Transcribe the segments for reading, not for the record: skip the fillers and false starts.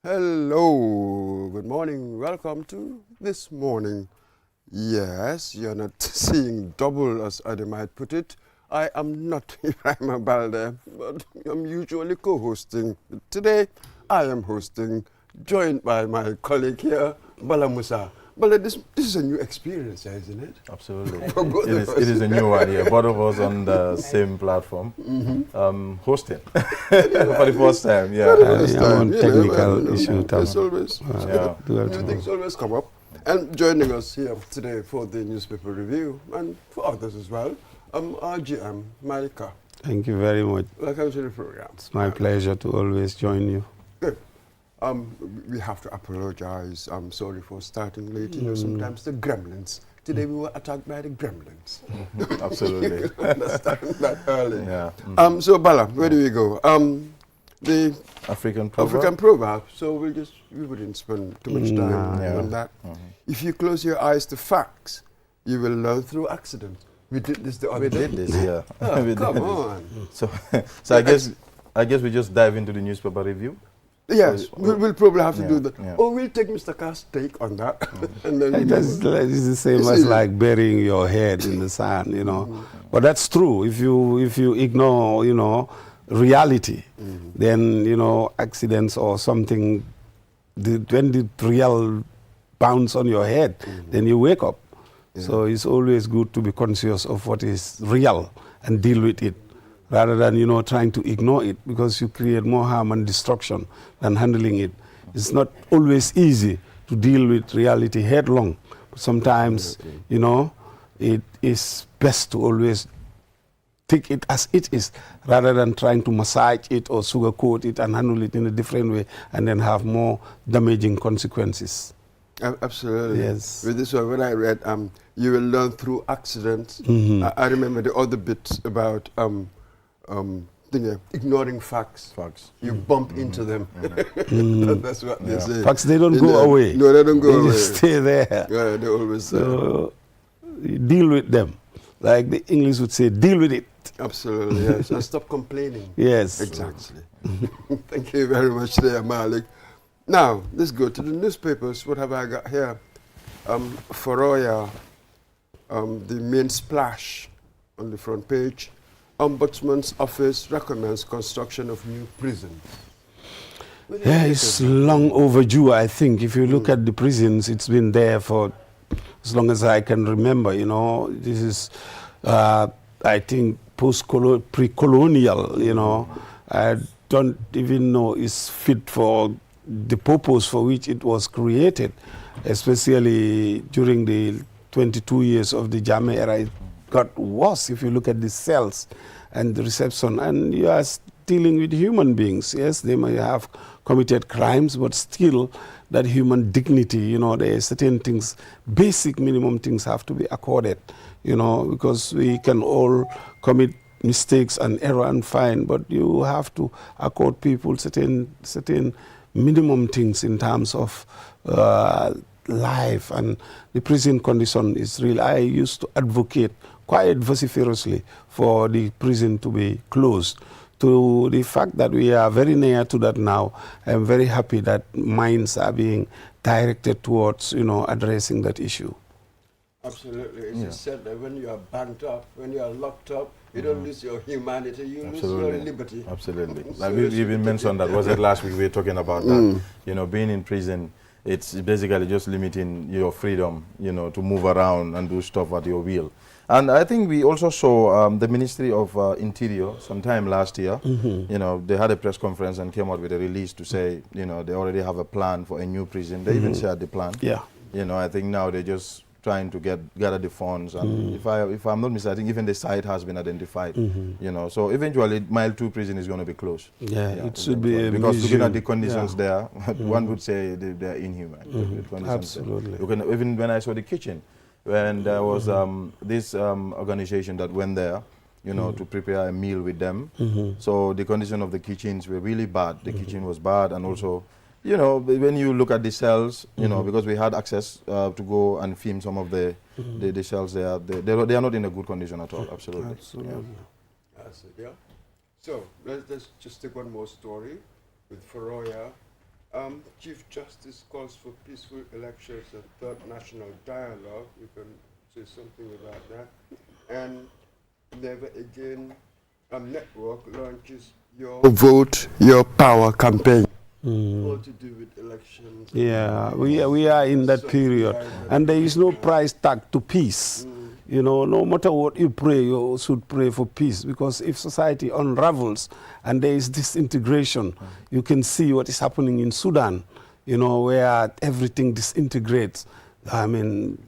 Hello, good morning, welcome to This Morning. Yes, you're not seeing double as Adi might put it. I am not Ibrahim Balde, but I'm usually co-hosting. Today, I am hosting, joined by my colleague here, Bala Musa. Bala, this is a new experience, isn't it? Absolutely. For both of us. It is a new one, yeah. Both of us on the same platform, hosting for the first time, yeah. On technical issue. There's always, new things always come up. And joining us here today for the newspaper review, and for others as well, our GM, Malika. Thank you very much. Welcome to the program. It's my pleasure to always join you. Good. We have to apologize. I'm sorry for starting late. You know, sometimes the gremlins. Today we were attacked by the gremlins. Absolutely. You can understand that early. Yeah. So Bala, where do we go? The African proverb. African proverb. So we wouldn't spend too much time on that. If you close your eyes to facts, you will learn through accident. We did this the other day. We did this, yeah. Oh, come on. So I guess we just dive into the newspaper review. Yes, we'll probably have to do that. Yeah. Or we'll take Mr. Carr's take on that. And then It's the same as like burying your head in the sand, you know. But that's true. If you ignore, you know, reality, then, you know, accidents or something, when the real bounce on your head, then you wake up. So it's always good to be conscious of what is real and deal with it, rather than, you know, trying to ignore it, because you create more harm and destruction than handling it. It's not always easy to deal with reality headlong. Sometimes, you know, it is best to always take it as it is, rather than trying to massage it or sugarcoat it and handle it in a different way and then have more damaging consequences. Absolutely. Yes. With this one, when I read, you will learn through accidents. I remember the other bit about ignoring facts. You bump into them. That's what they say. Facts, they don't go away. No, they don't go away. They just stay there. Yeah, they always So deal with them. Like the English would say, deal with it. Absolutely, yes. And stop complaining. Yes. Exactly. Thank you very much there, Malik. Now, let's go to the newspapers. What have I got here? Foroya, the main splash on the front page. Ombudsman's office recommends construction of new prisons. Yeah, it's long overdue, I think. If you look at the prisons, it's been there for as long as I can remember, you know. This is, I think, pre-colonial, you know. I don't even know it's fit for the purpose for which it was created, especially during the 22 years of the Jammeh era. It got worse if you look at the cells and the reception. And you are dealing with human beings. Yes, they may have committed crimes, but still that human dignity, you know, there are certain things, basic minimum things have to be accorded, you know, because we can all commit mistakes and error and fine, but you have to accord people certain minimum things in terms of life. And the prison condition is real. I used to advocate quite vociferously for the prison to be closed. To the fact that we are very near to that now, I'm very happy that minds are being directed towards, you know, addressing that issue. Absolutely. It's said that when you are banked up, when you are locked up, you don't lose your humanity, you lose your liberty. Absolutely. So Like we even mentioned that, was it last week we were talking about that, you know, being in prison, it's basically just limiting your freedom, you know, to move around and do stuff at your will. And I think we also saw the Ministry of Interior sometime last year, you know, they had a press conference and came out with a release to say, you know, they already have a plan for a new prison. They even shared the plan. Yeah. You know, I think now they're just trying to gather the funds. And if I'm not mistaken, I think even the site has been identified, you know. So eventually, Mile 2 prison is going to be closed. Yeah, it should be a because museum. looking at the conditions there, one would say they're inhuman. The conditions Absolutely. there. Even when I saw the kitchen, when there was this organization that went there, you know, to prepare a meal with them. So the condition of the kitchens were really bad. The kitchen was bad, and also, you know, when you look at the cells, you know, because we had access to go and film some of the cells there, they are not in a good condition at all. Absolutely. Absolutely. Yeah. So let's just take one more story with Foroya. Chief Justice calls for peaceful elections and third national dialogue. You can say something about that. And Never Again Network launches your Vote Your Power campaign. All to do with elections. Yeah, we are in that period. And there is no price tag to peace. You know, no matter what you pray, you should pray for peace. Because if society unravels and there is disintegration, you can see what is happening in Sudan, you know, where everything disintegrates. I mean,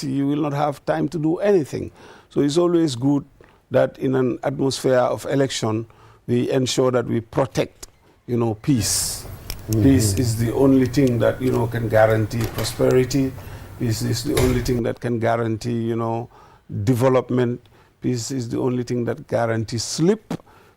you will not have time to do anything. So it's always good that in an atmosphere of election, we ensure that we protect, you know, peace. Peace is the only thing that, you know, can guarantee prosperity. Peace is the only thing that can guarantee, you know, development. Peace is the only thing that guarantees sleep.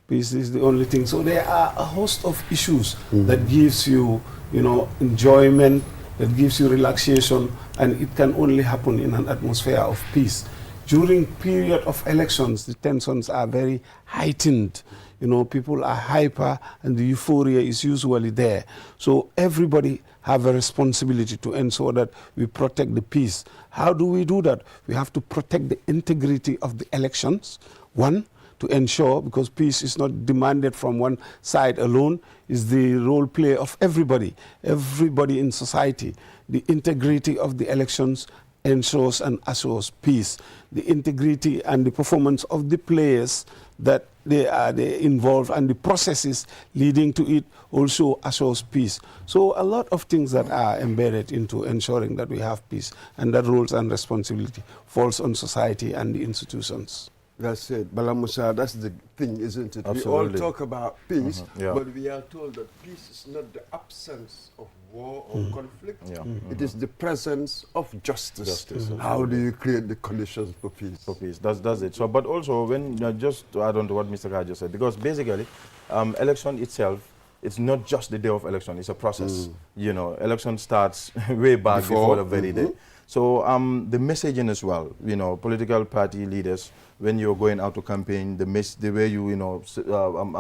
Peace is the only thing. So there are a host of issues that gives you, you know, enjoyment, that gives you relaxation, and it can only happen in an atmosphere of peace. During period of elections, the tensions are very heightened. You know, people are hyper and the euphoria is usually there. So everybody have a responsibility to ensure that we protect the peace. How do we do that? We have to protect the integrity of the elections. One, to ensure, because peace is not demanded from one side alone, is the role play of everybody in society. The integrity of the elections ensures and assures peace. The integrity and the performance of the players that they involved and the processes leading to it also assures peace. So a lot of things that are embedded into ensuring that we have peace, and that roles and responsibility falls on society and the institutions. That's it. Bala Musa, that's the thing, isn't it? Absolutely. We all talk about peace, Yeah. but we are told that peace is not the absence of war or conflict. Yeah. It is the presence of justice. Justice, How do you create the conditions for peace? For peace. That's it. So, but also when just to add on to what Mr. Kha just said, because basically, election itself, it's not just the day of election; it's a process. You know, election starts way back before the very day. So the messaging as well. You know, political party leaders, when you're going out to campaign, the way you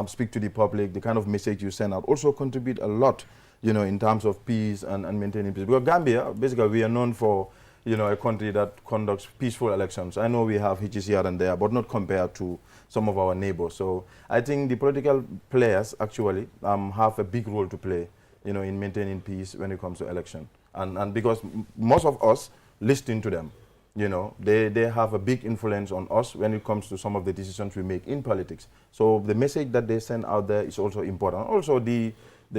speak to the public, the kind of message you send out, also contribute a lot. You know, in terms of peace and maintaining peace. Because Gambia, basically, we are known for, you know, a country that conducts peaceful elections. I know we have hitches here and there, but not compared to some of our neighbors. So I think the political players actually have a big role to play, you know, in maintaining peace when it comes to election. And because most of us listen to them, you know, they have a big influence on us when it comes to some of the decisions we make in politics. So the message that they send out there is also important. Also the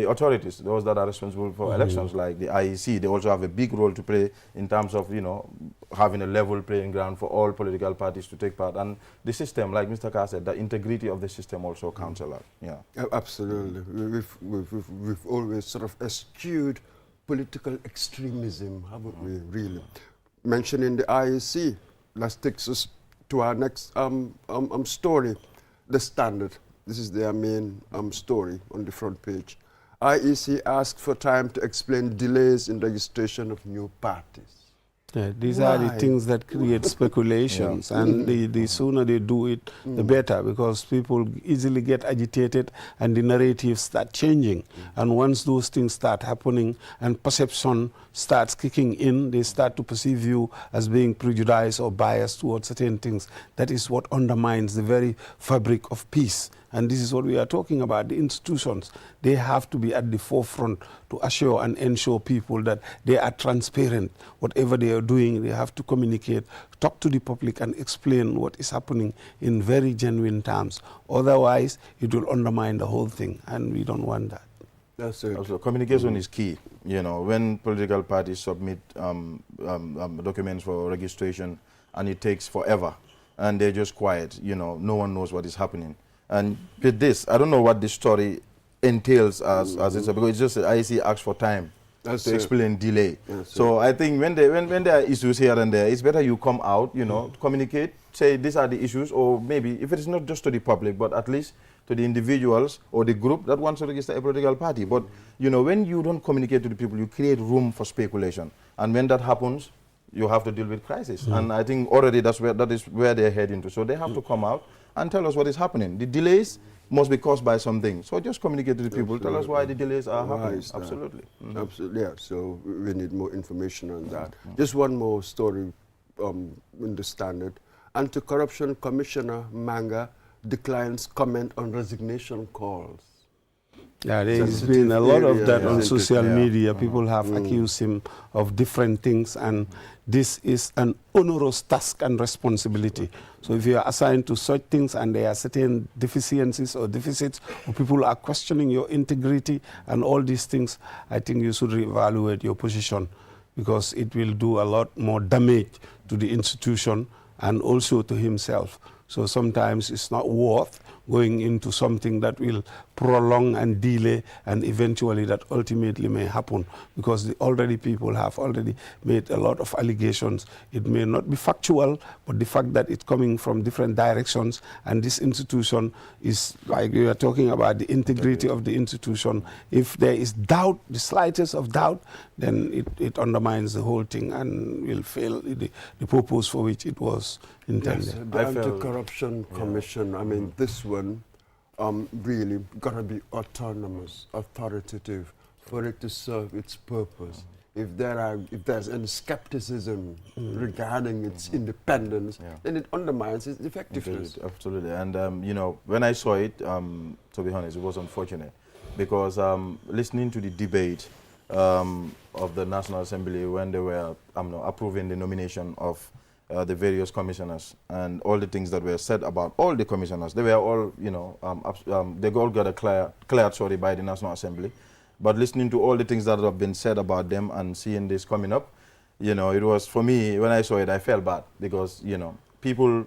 authorities, those that are responsible for elections, like the IEC, they also have a big role to play in terms of, you know, having a level playing ground for all political parties to take part. And the system, like Mr. Kha said, the integrity of the system also counts a lot. Yeah. Absolutely. We've always sort of eschewed political extremism, haven't we, really? Mentioning the IEC, that takes us to our next story, The Standard. This is their main story on the front page. IEC asked for time to explain delays in registration of new parties. Yeah, these are the things that create speculations, and the sooner they do it, the better, because people easily get agitated and the narratives start changing. And once those things start happening and perception starts kicking in, they start to perceive you as being prejudiced or biased towards certain things. That is what undermines the very fabric of peace. And this is what we are talking about. The institutions, they have to be at the forefront to assure and ensure people that they are transparent. Whatever they are doing, they have to communicate, talk to the public and explain what is happening in very genuine terms. Otherwise, it will undermine the whole thing, and we don't want that. That's it. Also, communication is key. You know, when political parties submit documents for registration and it takes forever and they're just quiet, you know, no one knows what is happening. And with this, I don't know what this story entails as it's because it's just IEC asks for time to explain delay. So I think when there are issues here and there, it's better you come out, you know, communicate, say these are the issues, or maybe if it is not just to the public, but at least to the individuals or the group that wants to register a political party. But, you know, when you don't communicate to the people, you create room for speculation. And when that happens, you have to deal with crisis. And I think already that is where they're heading to. So they have to come out and tell us what is happening. The delays must be caused by something. So just communicate to the people. Tell us why the delays are happening. Absolutely. Absolutely, yeah. So we need more information on that. Just one more story in the Standard. Anti-Corruption Commissioner Manga declines comment on resignation calls. Yeah, there's been a lot of that on social Yeah. media. People have accused him of different things, and this is an onerous task and responsibility. So if you are assigned to such things and there are certain deficiencies or deficits, or people are questioning your integrity and all these things, I think you should reevaluate your position, because it will do a lot more damage to the institution and also to himself. So sometimes it's not worth going into something that will prolong and delay, and eventually that ultimately may happen, because people have already made a lot of allegations. It may not be factual, but the fact that it's coming from different directions, and this institution is, like we are talking about, the integrity of the institution. If there is doubt, the slightest of doubt, then it undermines the whole thing and will fail the purpose for which it was intended. Yes, the Anti-Corruption Commission, I mean, this one really got to be autonomous, authoritative for it to serve its purpose. If there's any skepticism regarding its independence, then it undermines its effectiveness. Absolutely. And, you know, when I saw it, to be honest, it was unfortunate, because listening to the debate of the National Assembly when they were approving the nomination of the various commissioners, and all the things that were said about all the commissioners, they were all, you know, they all got cleared by the National Assembly. But listening to all the things that have been said about them and seeing this coming up, you know, it was, for me, when I saw it, I felt bad, because, you know, people,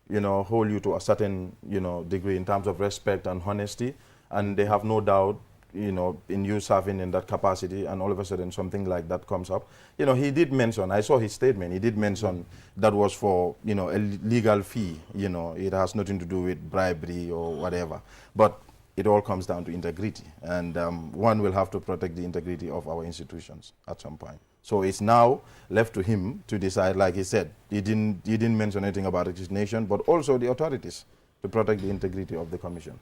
you know, hold you to a certain, you know, degree in terms of respect and honesty, and they have no doubt, you know, in you serving in that capacity, and all of a sudden something like that comes up. You know, he did mention, I saw his statement, he did mention that was for, you know, a legal fee, you know, it has nothing to do with bribery or whatever. But it all comes down to integrity, and one will have to protect the integrity of our institutions at some point. So it's now left to him to decide. Like he said, he didn't mention anything about resignation, but also the authorities to protect the integrity of the commission.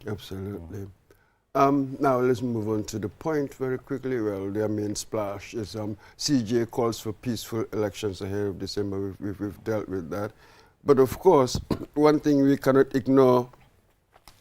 Absolutely. Now let's move on to the point very quickly. Well, their main splash is CJ calls for peaceful elections ahead of December. We've dealt with that. But of course, one thing we cannot ignore,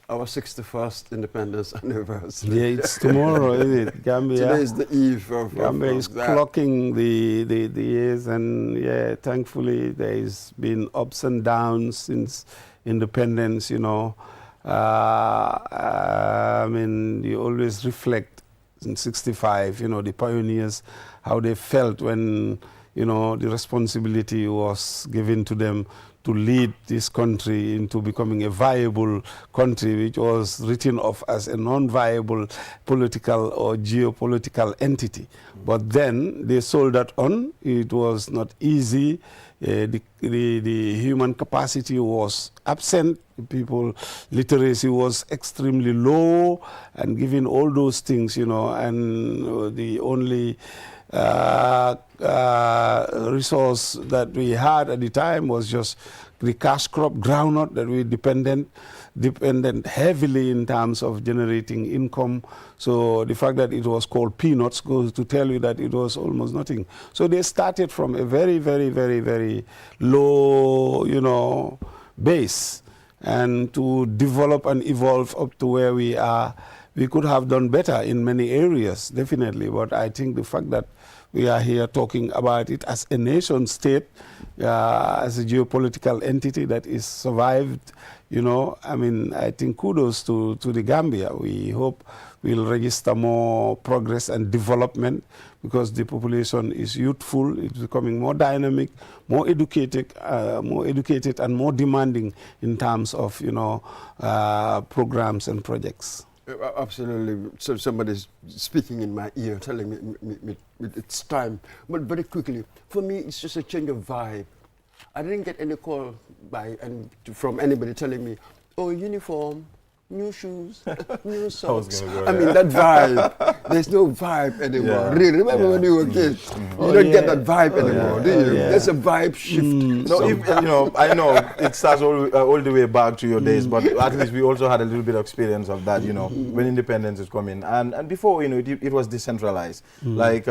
our 61st independence anniversary. Yeah, it's tomorrow, isn't it? Gambia. Today is the eve of Gambia is that. clocking the years, and yeah, thankfully there's been ups and downs since independence, you know. I mean, you always reflect in 65, you know, the pioneers, how they felt when, you know, the responsibility was given to them to lead this country into becoming a viable country, which was written off as a non-viable political or geopolitical entity. But then they sold that on. It was not easy. The human capacity was absent. People literacy was extremely low, and given all those things, you know, and the only resource that we had at the time was just the cash crop, groundnut, that we dependent heavily in terms of generating income. So the fact that it was called peanuts goes to tell you that it was almost nothing. So they started from a very, very, very, very low, you know, base, and to develop and evolve up to where we are. We could have done better in many areas, definitely, but I think the fact that we are here talking about it as a nation state, as a geopolitical entity that is survived, you know, I mean, I think kudos to the Gambia. We hope we'll register more progress and development, because the population is youthful, it's becoming more dynamic, more educated and more demanding in terms of, you know, programs and projects. Absolutely. So somebody's speaking in my ear, telling me it's time. But very quickly, for me, it's just a change of vibe. I didn't get any call from anybody telling me, oh, uniform, new shoes, new was socks. gonna go I mean, there. that vibe. There's no vibe anymore. Yeah. Really, remember Yeah. when you were kids? Oh, You don't get yeah. that vibe Oh, anymore, yeah. do Oh, you? yeah. There's a vibe shift. No, if, you know, I know it starts all the way back to your days, but at least we also had a little bit of experience of that, you know, when independence is coming. And before, you know, it was decentralized. Like,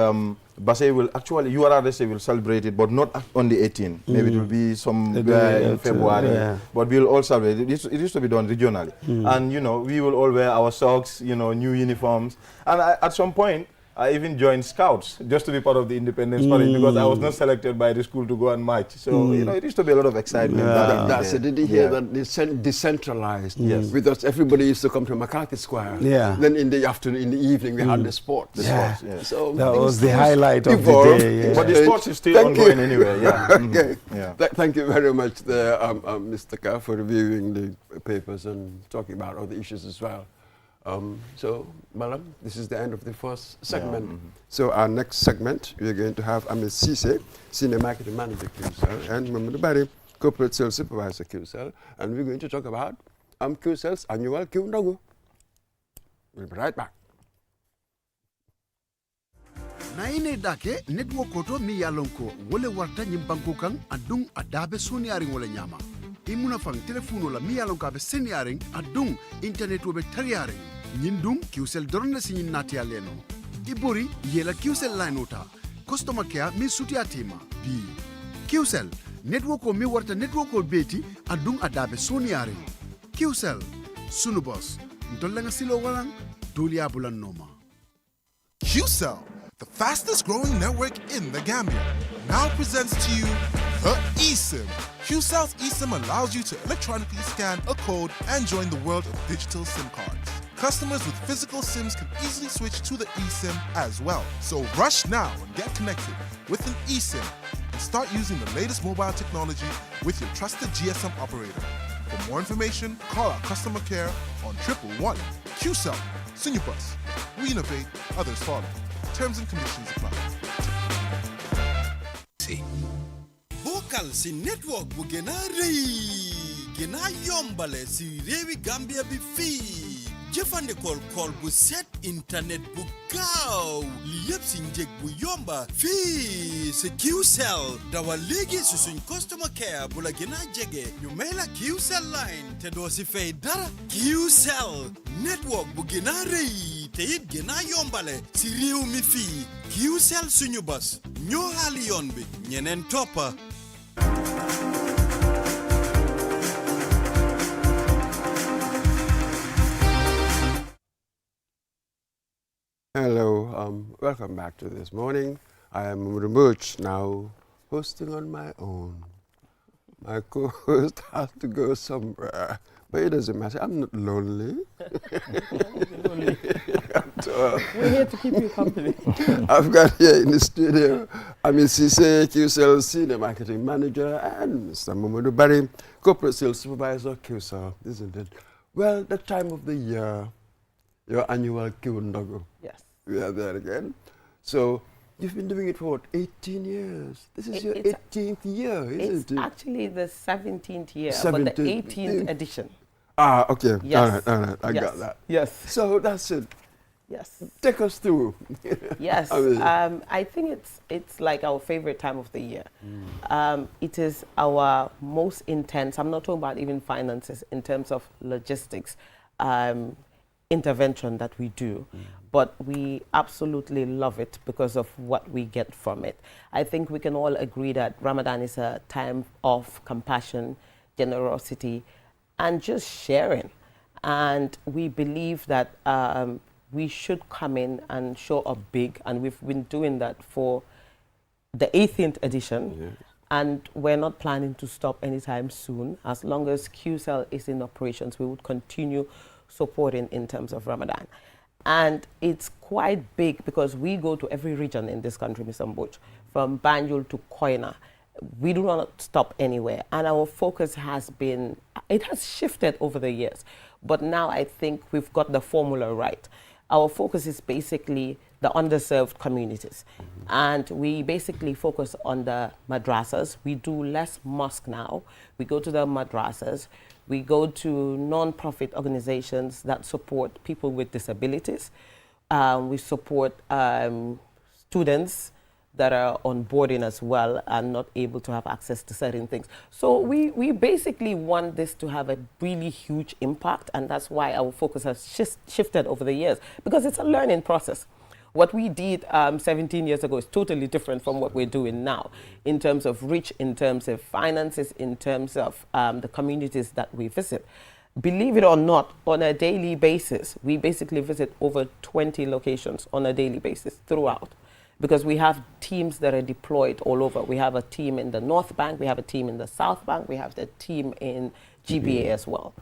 Basay will actually, URRSA will celebrate it, but not on the 18th. Maybe it will be somewhere in February. Yeah. But we'll all celebrate it. It used to be done regionally. And, you know, we will all wear our socks, you know, new uniforms. And at some point, I even joined Scouts just to be part of the Independence Parade because I was not selected by the school to go and march. So, you know, it used to be a lot of excitement. back in the That's day. it. Did you hear Yeah. that? Decentralized. Yes. Because everybody used to come to McCarthy Square. Yeah. Then in the afternoon, in the evening, we had the sports. Yeah. sports, yes. So That things was the highlight of the evolved. day. Yeah. But the sports is still Thank you. ongoing anyway, yeah. Okay. Yeah. Thank you very much, there, Mr. Ka, for reviewing the papers and talking about other issues as well. So, Malam, this is the end of the first segment. So our next segment, we are going to have Amit Sise, Senior Marketing Manager QCell, and Mamadou Bari, Corporate Sales Supervisor QCell, and we're going to talk about QCell's annual Q Ndogu. We'll be right back. naine dake network koto mi yalonko wole warta nyimbanko kan adung adabe soniaring wala nyama imuna fang telefono la mi yalonko abe seniaring adung internet wobe tariaring nyindum QCell dorna sinin natia leno ibori yela QCell line ota customer care mi sutia tema bi QCell network ko mi warta network ko beti adung adabe soniaring QCell sunu boss ndolla silo walang dolia bulan noma QCell, the fastest growing network in the Gambia, now presents to you the eSIM. QCell's eSIM allows you to electronically scan a code and join the world of digital SIM cards. Customers with physical SIMs can easily switch to the eSIM as well. So rush now and get connected with an eSIM and start using the latest mobile technology with your trusted GSM operator. For more information, call our customer care on 111. QCell, Senior Bus. We innovate, others follow. Terms and conditions apply. Vocal si network bu gëna rëy gëna yombale si réewi Gambia bi fii jëfandikool kool bu set internet bu gaaw li yëpp si njëg bu yomba fii si QCell dawal léegi si suñ customer care bu la gëna jege ñu may la QCell line te doo si fay dara QCell network bu gëna rëy te it gëna yombale si réew mi fii QCell suñu bas ñoo xaali yoon bi ñeneen toppa Hello, welcome back to This Morning. I am Murmuch, now hosting on my own. My co-host has to go somewhere, but it doesn't matter. I'm not lonely. We're here to keep you company. I've got here in the studio Amit Sise, QCell Senior Marketing Manager, and Mr. Mamadou Bari, Corporate Sales Supervisor, QCell, isn't it? Well, the time of the year, your annual Q Ndogu. Yes. We are there again. So you've been doing it for what, 18 years? This is your It's- 18th year, It's isn't it? actually the 17th year, but 17th. the 18th edition. Ah, okay. Yes. All right. I Yes. got that. Yes. So that's it. Yes. Take us through. Yes. I mean- I think it's like our favorite time of the year. It is our most intense. I'm not talking about even finances in terms of logistics. Intervention that we do, but we absolutely love it because of what we get from it. I think we can all agree that Ramadan is a time of compassion, generosity, and just sharing. And we believe that we should come in and show up big, and we've been doing that for the 18th edition. And we're not planning to stop anytime soon. As long as QCell is in operations, we would continue supporting in terms of Ramadan. And it's quite big because we go to every region in this country, Mr. Mboch, from Banjul to Koina. We do not stop anywhere. And our focus has been, it has shifted over the years. But now I think we've got the formula right. Our focus is basically the underserved communities. And we basically focus on the madrasas. We do less mosque now. We go to the madrasas. We go to non-profit organizations that support people with disabilities. We support students that are on boarding as well and not able to have access to certain things. So we basically want this to have a really huge impact, and that's why our focus has shifted over the years, because it's a learning process. What we did 17 years ago is totally different from what we're doing now in terms of reach, in terms of finances, in terms of the communities that we visit. Believe it or not, on a daily basis, we basically visit over 20 locations on a daily basis throughout, because we have teams that are deployed all over. We have a team in the North Bank, we have a team in the South Bank, we have the team in GBA as well.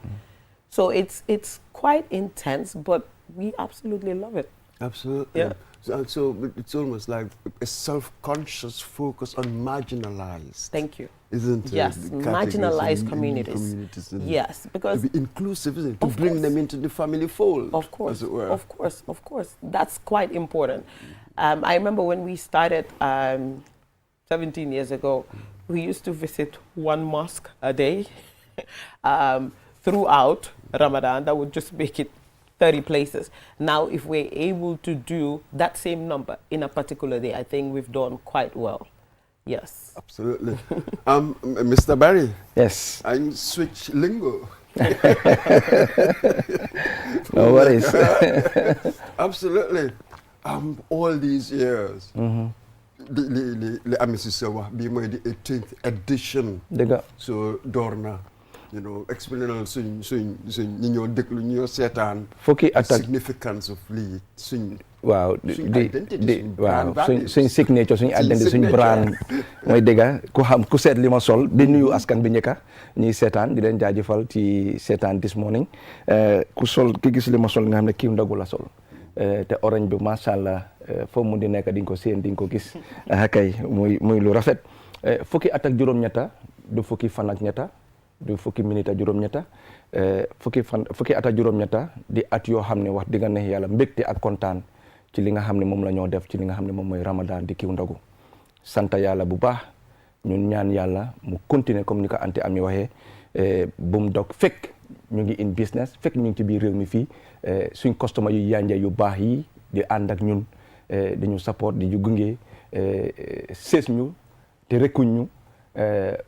So it's quite intense, but we absolutely love it. Absolutely. Yeah. So it's almost like a self-conscious focus on marginalized. Thank you. Isn't it? Yes, The marginalized categories communities. and Yes, because to be inclusive, isn't it? To Of bring course. them into the family fold. Of course, as it were. of course, of course. That's quite important. I remember when we started 17 years ago, we used to visit one mosque a day throughout Ramadan. That would just make it 30 places. Now, if we're able to do that same number in a particular day, I think we've done quite well. Yes. Absolutely. Mr. Barry, Yes, I switch lingo. no worries. Absolutely. All these years, the Amisi Sawa, be my the 18th edition. Dëgg la. So Dorna, you know, explain suñ ñi ñoo déglu ñoo seetaan. Fukki at ak significance of lii suñ. waaw suñ di identity, di suñ waaw brand values. suñ signature suñ Suñ identity suñ signature. brand mooy dëgga ku seet li ma sol di nuyu askan bi njëkka ñuy seetaan di leen jaajëfal ci seetaan this morning ki gis li ma sol nga xam ne kii ndagu la sol te orange bi macha allah foo mu di nekk di nga ko séen di nga ko gis kay muy lu rafet fukki at ak juróom-ñetta du fukki fan ak ñetta du fukki minute ak juróom-ñetta fukki at ak juróom-ñetta di at yoo xam ne wax dëgg neex yàlla mbégte ak kontaan ci li nga xam ne moom la ñoo def ci li nga xam ne moom mooy Ramadan di kiw ndogu sant yàlla bu baax ñun ñaan yàlla mu continuer comme ni ko anti ami waxee bu mu dog fekk ñu ngi in business fekk ñu ngi ci biir réew mi fii suñ customer yu yànja yu baax yi di ànd ak ñun di ñu support di ñu gunge sées ñu te rekkuñ ñu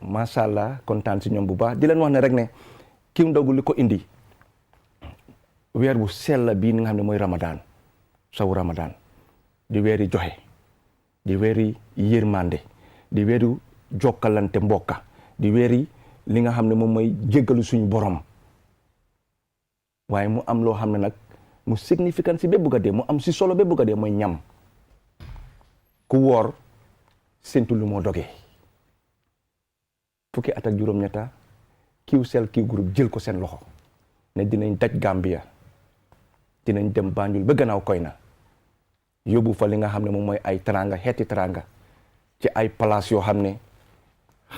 macha allah kontaan si ñoom bu baax di leen wax ne rek ne kiw ndogu li ko indi weer bu sell bii ni nga xam ne mooy Ramadan sawu Ramadan di weeri joxe di weeri yërmande di weeri jokkalante mbokka di weeri li nga xam ne moom mooy jéggalu suñu borom waaye mu am loo xam ne nag mu significant si ba bugg a dee mu am si solo ba bugg a dee mooy ñam ku woor séntu lu moo dogee fukki at ak juróom-ñetta kiw sel kiw groupe jël ko seen loxo ne dinañ daj Gambia dinañ dem Banjul ba gannaaw Koyna yóbbu fa li nga xam ne moom mooy ay teranga xeeti teranga ci ay place yoo xam ne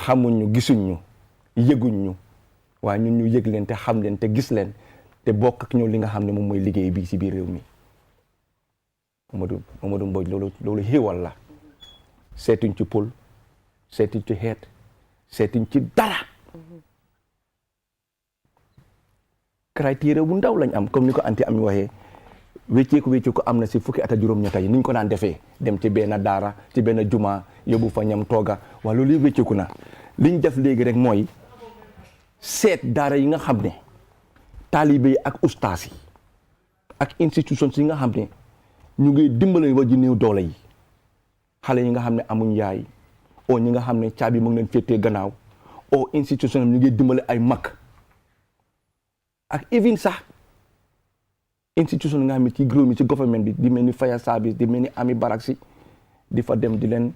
xamuñ ñu gisuñ ñu yëguñ ñu waaye ñun ñu yëg leen te xam leen te gis leen te bokk ak ñoo li nga xam ne moom mooy liggéey bi si biir réew mi Mamadou Mbodj loolu xéewal la seetuñ ci pol seetuñ ci xeet seetuñ ci dara criteria bu ndaw lañ am comme ni ko anti ami waxee wécceeku am na si fukki at ak juróom-ñetta yi ni ñu ko daan defee dem ci benn daara ci benn juma yóbbu fa ñam tooga waaye loolu yëpp wécceeku na liñ def léegi rek mooy seet daara yi nga xam ne taalibe yi ak ustaas yi ak institutions yi nga xam ne ñu ngi dimbale wa ji néew doole yi xale yi nga xam ne amuñ yaay o ñi nga xam ne caabi mu ngi leen féetee gannaaw o institution ñu ngi dimbale ay mag ak even sax institution yi nga xam ne ci gréew mi ci government bi di mel ni fire service di mel ni ami barak si di fa dem di leen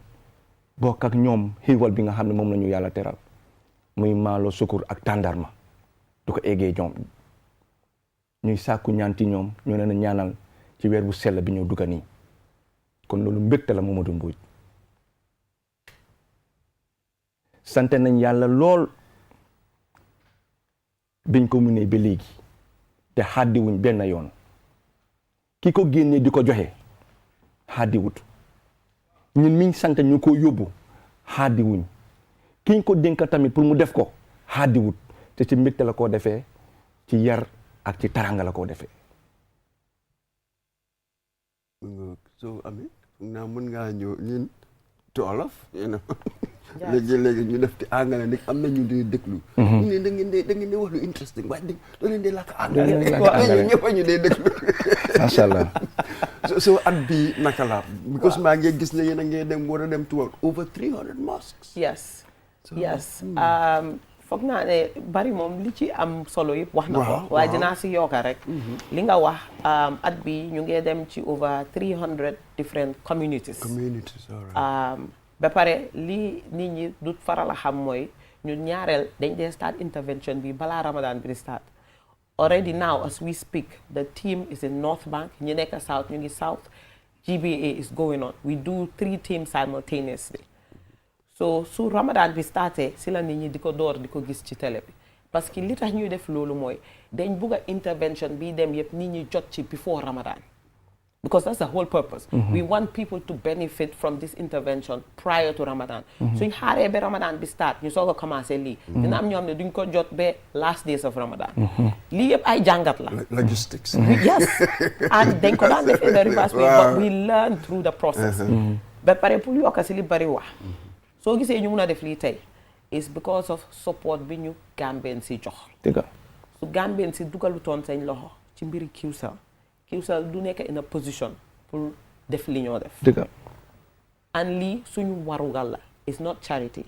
bokk ak ñoom xéewal bi nga xam ne moom la ñu yàlla teral muy maalo sukur ak tàndarma du ko eggee ñoom ñuy sàkku ñaanti ñoom ñoo leen a ñaanal ci weer bu sell bi ñëw dugga nii kon loolu mbégte la Mamadou Mbodj sant nañ yàlla lool biñ ko munee ba léegi te xàddiwuñ benn yoon ki ko génnee di ko joxe xaadiwut ñun miñ sant ñu ko yóbbu xaadiwuñ kiñ ko dénka tamit pour mu def ko xaadiwut te ci mbégte la koo defee ci yar ak ci taranga la koo defee. so Ami naa mën ngaa ñëw ñun to olof léegi ñu def ci anglais nag am na ñu di déglu. ñu ne da ngeen di wax lu interesting waaye da ngeen di làkk anglais. ñëpp ñu dee déglu. macha allah. so at bi naka la. because maa ngi gis ne yéen a ngi dem war a dem to over 300 mosques. yes foog naa ne bari moom li ci am solo yëpp wax na ko waaye dinaa si yokka rek li nga wax at bi ñu ngi dem ci over 300 different communities ba pare li nit ñi du faral a xam mooy ñun ñaareel dañ dee start intervention bi balaa Ramadan bi di start already now as we speak the team is in North Bank ñi nekk south ñu ngi south GBA is going on we do 3 teams simultaneously so su Ramadan bi starté si la nit ñi di ko door di ko gis ci télé bi parce que li tax ñuy def loolu mooy dañ bugg a intervention bi dem yëpp nit ñi jot ci before Ramadan because that's the whole purpose we want people to benefit from this intervention prior to Ramadan suñ xaaree ba Ramadan bi start ñu soog a commencé lii dina am ñoo xam ne duñ ko jot ba last days of Ramadan lii yëpp ay jàngat la logistics yes and dañ ko daan def in the reverse way but we learn through the process ba pare pour yokka si li bari wax soo gisee ñu mun a def lii tey is because of support bi ñu Gambien si jox dëgg su Gambien si dugalutoon seen loxo ci mbiri Qcell du nekk in a position pour def li ñoo def dëgg and lii suñu warugal la it's not charity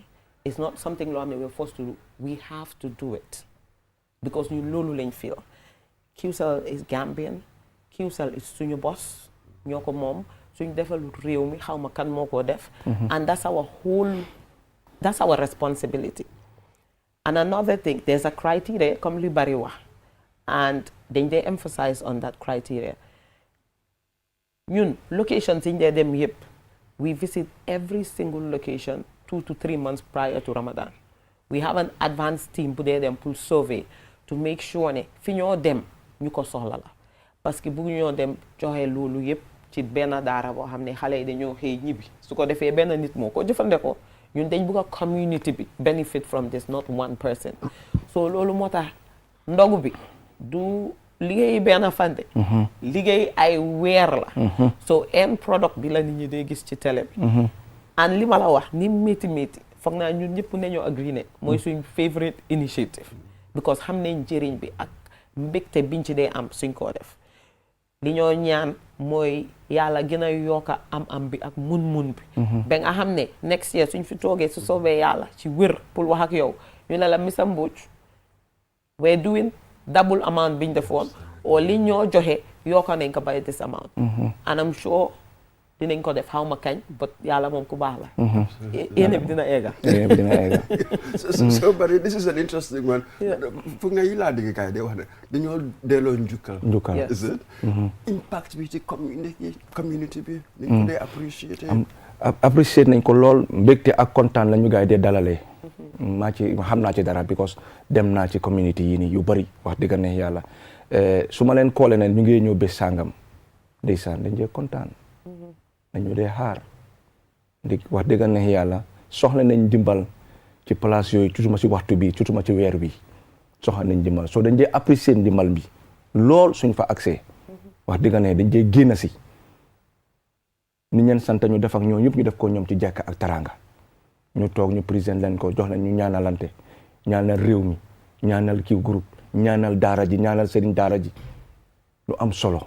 it's not something loo xam ne we're forced to do we have to do it because ñun loolu lañ feel Qcell is Gambian Qcell is suñu boss ñoo ko moom suñ defalu réew mi xaw ma kan moo ko def and that's our responsibility and another thing there's a criteria comme li bari wax and dañ dee emphasize on that criteria ñun locations yi ñu dee dem yëpp we visit every single location 2 to 3 months prior to Ramadan we have an advanced team bu dee dem pour survey to make sure ne fi ñoo dem ñu ko soxla la parce que bu ñoo dem joxe loolu yëpp ci benn daara boo xam ne xale yi dañoo xëy ñibbi su ko defee benn nit moo ko jëfandikoo ñun dañ bëgg a community bi benefit from this not one person so loolu moo tax ndogu bi du liggéey benn fande liggéey ay weer la so end product bi la nit ñi dee gis ci télé bi and li ma la wax ni métti foog naa ñun ñëpp nañoo agree ne mooy suñ favorite initiative because xam nañ njëriñ bi ak mbégte biñ ci dee am suñ koo def li ñoo ñaan mooy yàlla gën a yokka am bi ak mun bi ba nga xam ne next year suñ fi toogee su soobee yàlla ci wér pour wax ak yow ñu ne la Mr Mbodj we're doing double amount biñ defoon o li ñoo joxe yokka nañ ko by this amount and I'm sure dinañ ko def xaw ma kañ but yàlla moom ku baax la yéene bi dina eega so but this is an interesting one foog nga yi laa dégg kaay day wax ne dañoo delloo njukkal is it impact bi ci community bi nañ ko dee apprécier nañ ko lool mbégte ak kontaan la ñu gaay dee dalalee xam naa ci dara because dem naa ci community yi nii yu bari wax dëgg ne yàlla su ma leen koole ne ñu ngi ñëw bés sàngam ndeysaan dañ dee kontaan dañu dee xaar di wax dëgg ne yàlla soxla nañ dimbal ci place yooyu tutuma ci waxtu bi tutuma ci weer bi soxla nañ dimbal soo dañ dee apprécier dimbal bi lool suñ fa accès wax dëgg ne dañ dee génn si ni ñeen sant ñu def ak ñoom ñëpp ñu def ko ñoom ci jàkk ak taranga ñu toog ñu président leen ko jox leen ñu ñaanalante ñaanal réew mi ñaanal kii groupe ñaanal daara ji ñaanal sëriñ daara ji lu am solo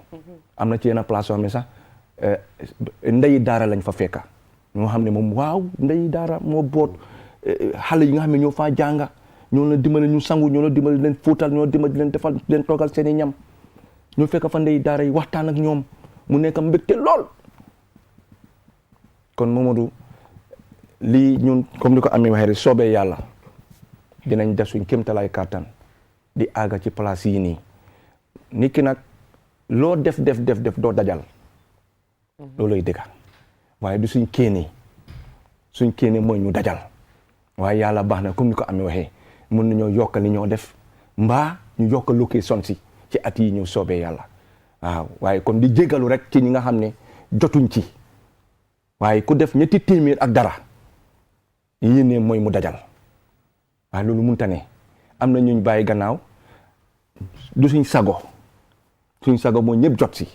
am na ci yenn place yoo xam ne sax ndeyi daara lañ fa fekka ñoo xam ne moom waaw ndeyi daara moo boot xale yi nga xam ne ñoo faa jànga ñoo la dimbali ñu sangu ñoo la dimbali leen fóotal ñoo dimbali leen defal leen toogal seen i ñam ñu fekk fa ndeyi daara yi waxtaan ak ñoom mu nekk mbégte lool kon Momadou lii ñun comme ni ko Ami waxee rek soobee yàlla dinañ def suñ kéemtalaay kàttan di àgga ci place yi nii nit ki nag loo def doo dajal looloy dëgga waaye du suñ kéene mooy ñu dajal waaye yàlla baax na comme ni ko Ami waxee mën nañoo yokk li ñoo def mbaa ñu yokk location si ci at yi ñëw soobee yàlla waaw waaye kon di jégalu rek ci ñi nga xam ne jotuñ ci waaye ku def ñetti téeméer ak dara yéene mooy mu dajal waaye loolu mënta ne am na ñuñ bàyyi gannaaw du suñ sago mooy ñëpp jot si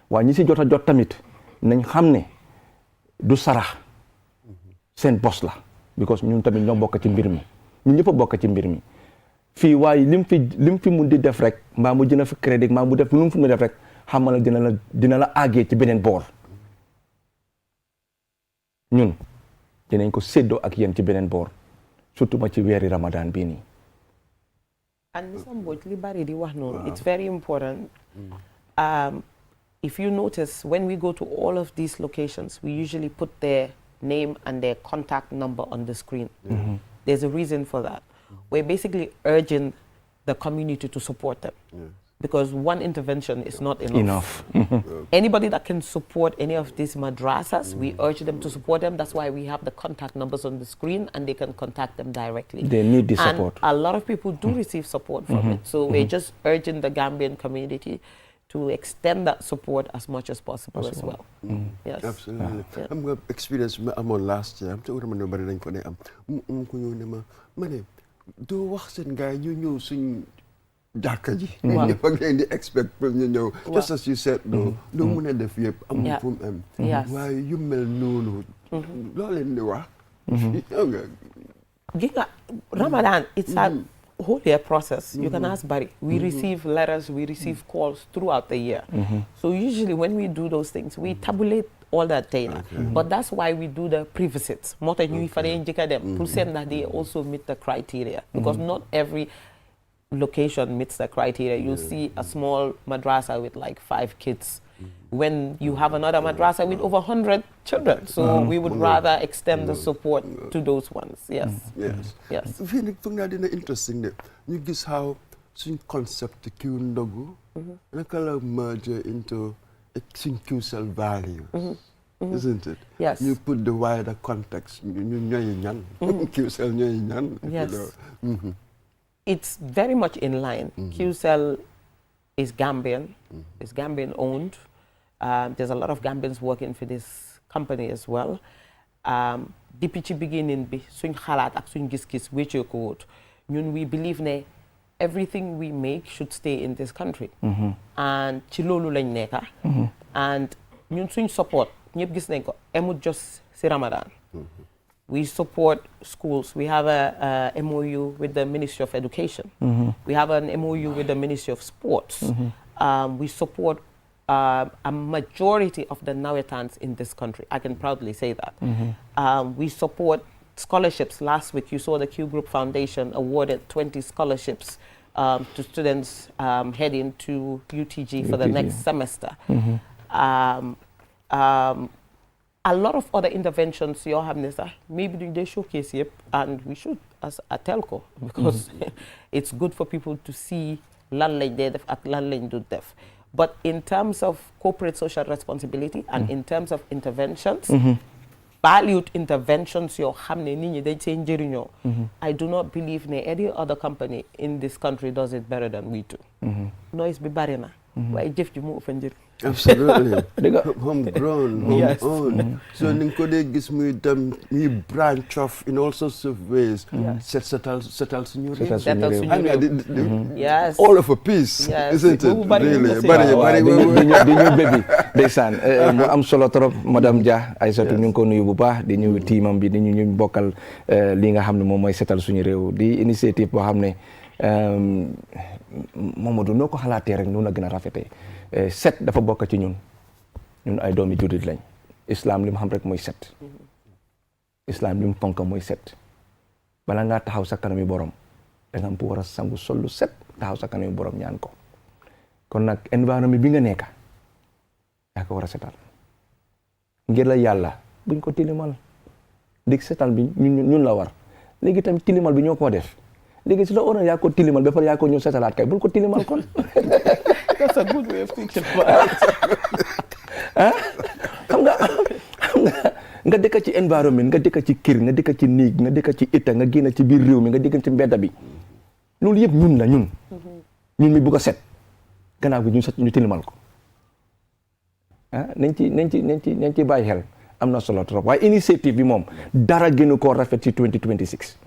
waaye ñi si jot a jot tamit nañ xam ne du sarax seen bos la because ñun tamit ñoo bokk ci mbir mi ñun ñëpp a bokk ci mbir mi fii waaye lim fi mun di def rek mbaa mu jëna fi crédit mbaa mu def lu mu fi mu def rek xamal dina la àggee ci beneen boor ñun dinañ ko séddoo ak yéen ci beneen boor surtout ma ci weeri Ramadan bii nii. And Mr. Mbodj, li bari di wax noonu, it's very important. If you notice, when we go to all of these locations, we usually put their name and their contact number on the screen. There's a reason for that. We're basically urging the community to support them. Because one intervention is not enough. Anybody that can support any of these madrasas, we urge them to support them. That's why we have the contact numbers on the screen and they can contact them directly. They need the support. And a lot of people do receive support from it. So we're just urging the Gambian community to extend that support as much as possible as well. Yes. Absolutely. I'm going to experience I'm on last year. I'm talking about nobody like for them. Mane, do wax sen guy you know suñ jàkka ji. ñëpp ak leen di expect pour ñu ñëw. Just as you said no lu mun a def yëpp amul fu mu am. waaye yu mel noonu. loo leen di wax. Ginga Ramadan, it's a whole year process. You can ask Barry. We receive letters, we receive calls throughout the year. So usually when we do those things, we tabulate all that data. But that's why we do the pre-visits. More than you to send that they also meet the criteria. Because not every location meets the criteria. You'll see a small madrasa with like 5 kids. When you have another madrasa with over 100 children. So we would rather extend the support to those ones. Yes. Yes. Very interesting. You guess how some concept kiw ndogu naka la merge into QCell values. Isn't it? Yes. You put the wider context. QCell Yes. It's very much in line. QCell is Gambian. It's Gambian owned. There's a lot of Gambians working for this company as well. Depuis ci beginning bi suñ xalaat ak suñ gis-gis wéccee ko wut ñun we believe ne everything we make should stay in this country. And ci loolu lañ nekka. And ñun suñ support ñëpp gis nañ ko emut just si Ramadan. We support schools. We have a MOU with the Ministry of Education. We have an MOU with the Ministry of Sports. We support a majority of the Nawetans in this country. I can proudly say that. We support scholarships. Last week, you saw the Q Group Foundation awarded 20 scholarships to students heading to UTG for the next semester. A lot of other interventions you have, maybe they showcase it, and we should as a telco, because it's good for people to see lan lañ dee def ak lan lañ du def. But in terms of corporate social responsibility and in terms of interventions, valued interventions yoo xam ne nit ñi dañ seen njëriñoo, I do not believe ne any other company in this country does it better than we do. Noise bi bari na, waaye jëf ji moo ëpp njëriñ. Absolutely. Homegrown, home-owned. So ni ko dee gis muy dem muy branch off in all sorts of ways. Setal suñu réew. Yes. All of a piece. Isn't it? Really. di ñu bébi ndeysaan mu am solo trop madame Dia Aïssatou ñu ngi ko nuyu bu baax di ñu tiimam bi di ñu bokkal li nga xam ne moom mooy setal suñu réew di initiative boo xam ne Mamadou noo ko xalaatee rek noonu la gën a rafetee set dafa bokk ci ñun ay doomi jullit lañ islam li mu xam rek mooy set islam li mu fonk mooy set bala ngaa taxaw sa kanami borom da nga am bu war a sangu sollu set taxaw sa kanami borom ñaan ko kon nag environnement bi nga nekka yaa ko war a setal ngir la yàlla buñ ko tilimal dig setal bi ñun la war léegi tamit tilimal bi ñoo ko def léegi si la oroon yaa ko tilimal ba pare yaa ko ñëw setalaat kay bul ko tilimal kon. That's a good way of thinking about it. xam nga dëkk ci environnement nga dëkk ci kër nga dëkk ci néeg nga dëkk ci état nga génn ci biir réew mi nga dëkk ci mbedda bi loolu yëpp ñun la ñun mi bugg a set gannaaw gi ñu set ñu tilimal ko nañ ci bàyyi xel am na solo trop waaye initiative bi moom dara gënu koo rafet ci 2026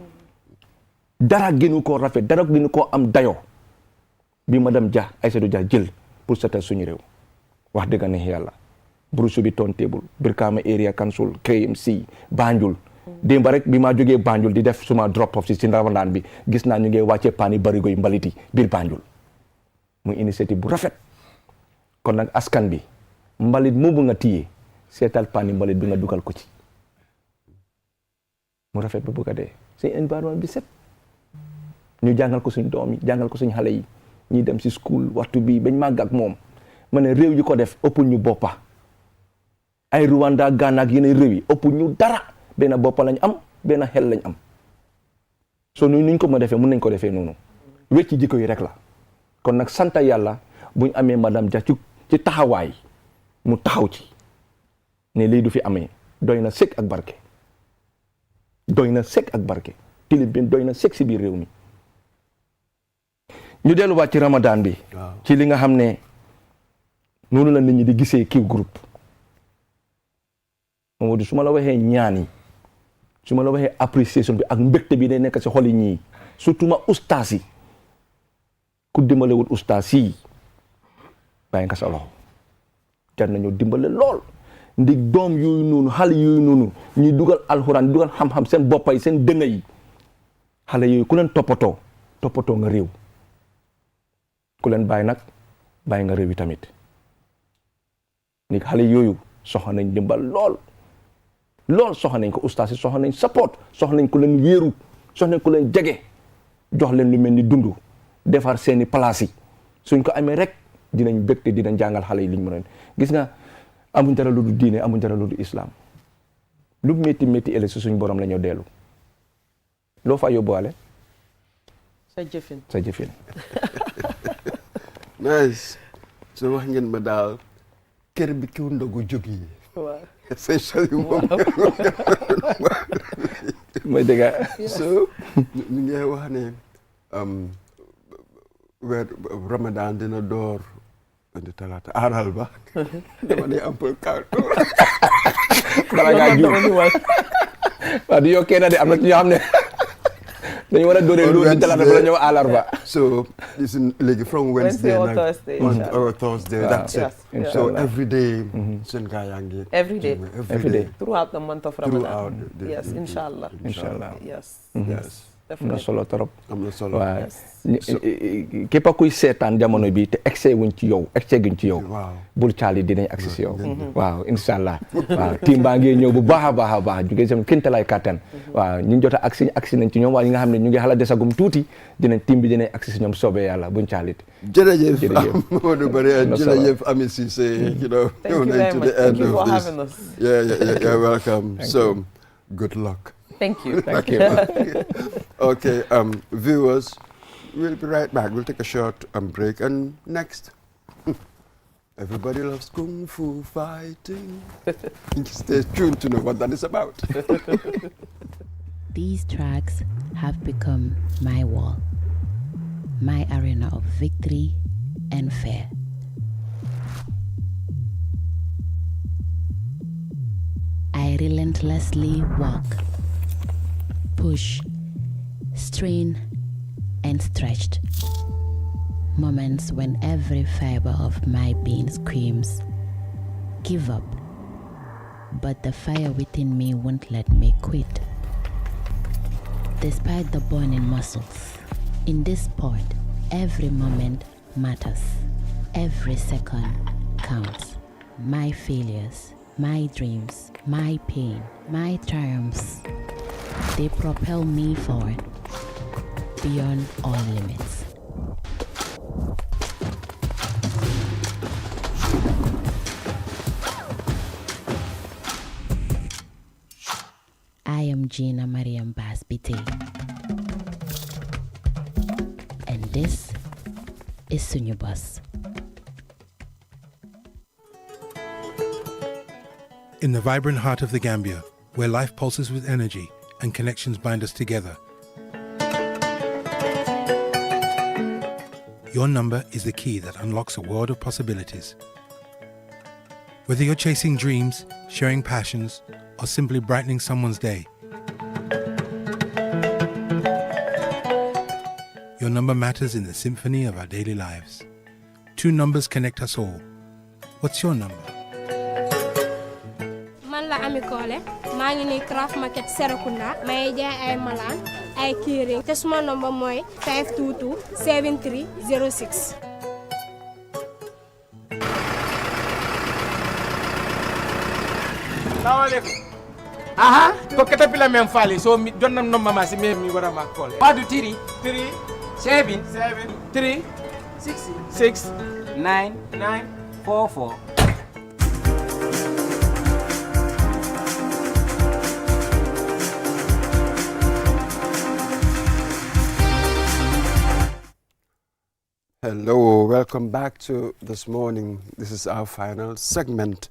dara gënu koo rafet dara gënu koo am dayo bi madame Dia Aïssatou Dia jël pour setal suñu réew wax dëgg neex yàlla Bruce bi toon table Brikama Area Council KMC Banjul démb rek bi maa jógee Banjul di def suma drop off si Ramadan bi gis naa ñu ngi wàccee paani barigo yi mbaliti biir Banjul muy initiative bu rafet kon nag askan bi mbalit moomu nga téye seetal paani mbalit bi nga dugal ko ci mu rafet ba bëgg a dee suñu environnement bi set ñu jàngal ko suñ doom yi jàngal ko suñ xale yi ñi dem si school waxtu bi bañ màgg ak moom ma ne réew yi ko def ëpp ñu boppa ay Rwanda Ghana ak yeneen réew yi ëpp ñu dara benn boppa lañ am benn xel lañ am so nuñ ko ma defee mun nañ ko defee noonu wecci jikko yi rek la kon nag sant yàlla buñ amee madame Dia ci taxawaay mu taxaw ci ne lii du fi amee doy na sëkk ak barke doy na sëkk ak barke tilim bi doy na sëkk si biir réew mi ñu delluwaat ci Ramadan bi ci li nga xam ne noonu la nit ñi di gisee kiw groupe Mamadou su ma la waxee ñaan yi su ma la waxee appréciation bi ak mbégte bi day nekk si xoli ñii surtout ma ustaas yi ku dimbalewul ustaas yi bàyyi nga sa loxo jar nañoo dimbale lool ndig doom yooyu noonu xale yooyu noonu ñuy dugal alxuraan dugal xam-xam seen boppa yi seen dënga yi xale yooyu ku leen toppatoo nga réew ku leen bàyyi nag bàyyi nga réew yi tamit ni xale yooyu soxla nañ dimbal lool soxla nañ ko ustaas yi soxla nañ support soxla nañ ku leen wéeru soxla nañ ku leen jege jox leen lu mel ni dund defar seeni place yi suñ ko amee rek dinañ bégte dinañ jàngal xale yi liñ mën a gis nga amuñ dara lu dul diine amuñ dara lu dul islam lu métti métti ëllëg si suñ borom la ñoo dellu loo fa yóbbuwaale sa jëfin nice so wax ngeen ma daal kër bi kiw ndogu jóg yi waaw essentially moom mooy dëgg so ñu ngi wax ne weer Ramadan dina door indi talaata aaral ba dama ne am peu kàddu bala ngaa jiw waaw du yokkee na de am na ci ñoo xam ne dañu war a dooree loolu di talaata bala ñëw àllarba so this is léegi from Wednesday or nag Thursday or Thursday that's it Yes. so every day seen gaa yaa ngi Every day. every day throughout the month of Ramadan. throughout the- Yes, inshallah. Inshallah. Yes. yes am na Definitely. solo trop am na solo waaw Yes. képp kuy seetaan jamono bi te excès wuñ ci yow excès guñ ci yow waaw bul caali dinañ agsi si yow waaw inshallah waaw team baa ngi ñëw bu baax a baax jógee sama kéntalay kàttan waaw ñu jot a agsi nañ ci ñoom waaye ñi nga xam ne ñu ngi xala desagum tuuti team bi dinañ agsi si ñoom soobee yàlla buñ caalit jërëjëf Jërëjëf. Mamadou Barry Am na solo. jërëjëf Ami Cissé you know Thank you very to much. the end Thank you of for this having us. yeah welcome so good luck Thank you. Thank you. okay viewers we'll be right back we'll take a short break and next everybody loves kung fu fighting stay tuned to know what that is about. These tracks have become my wall, my arena of victory and fear. I relentlessly walk, push, strain, and stretched. Moments when every fiber of my being screams, give up. But the fire within me won't let me quit. Despite the burning muscles, in this sport, every moment matters. Every second counts. My failures, my dreams, my pain, my triumphs, they propel me forward beyond all limits. I am Gina Mariam Basbite, and this is Sunyubus. In the vibrant heart of the Gambia, where life pulses with energy and connections bind us together, your number is the key that unlocks a world of possibilities. Whether you're chasing dreams, sharing passions, or simply brightening someone's day, your number matters in the symphony of our daily lives. 2 numbers connect us all. What's your number? Man la Ami Kole, maa ngi ni Craft Market Serekunda, may jaay ay malaan, ay kiring, te suma number mooy 522 7306. Aha, to katapila men fali so mi jonnam no mama si mi wara ma call. Padu 3 7 3 6 9 4 4. Hello, welcome back to This Morning. This is our final segment.